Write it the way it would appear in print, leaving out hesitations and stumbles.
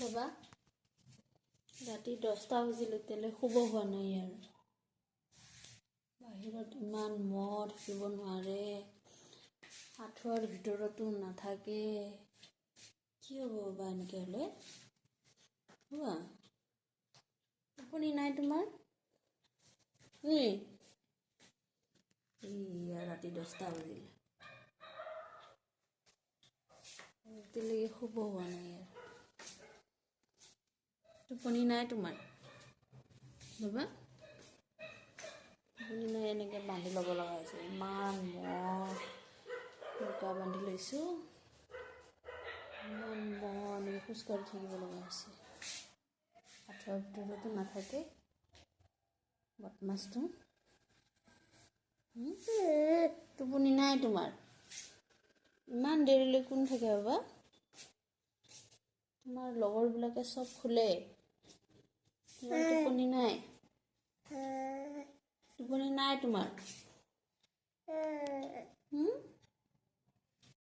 বাবা ৰাতি 10টা বাজিলে তেলে শুব হোৱা নাই আৰু বাহিৰত ইমান মহ থাকিব নোৱাৰে আঁঠুৱাৰ ভিতৰতো নাথাকে কি হ'ব বা এনেকৈ হ'লে হোৱা টোপনি নাই তোমাৰ ৰাতি 10টা বাজিলে এতিয়ালৈকে শুব হোৱা নাই আৰু টোপনি নাই তোমাৰ বাবা টোপনি নাই এনেকৈ বান্ধি ল'ব লগা হৈছে ইমান মহ দুটা বান্ধি লৈছোঁ ইমান মহ এনেকৈ খোজকাঢ়ি থাকিব লগা হৈছে আঁঠুৱাৰ ভিতৰতো নাথাকে বদমাছটো টোপনি নাই তোমাৰ ইমান দেৰিলৈ কোন থাকে বাবা তোমাৰ লগৰবিলাকে চব শুলে তোমাৰ টোপনি নাই তোমাৰ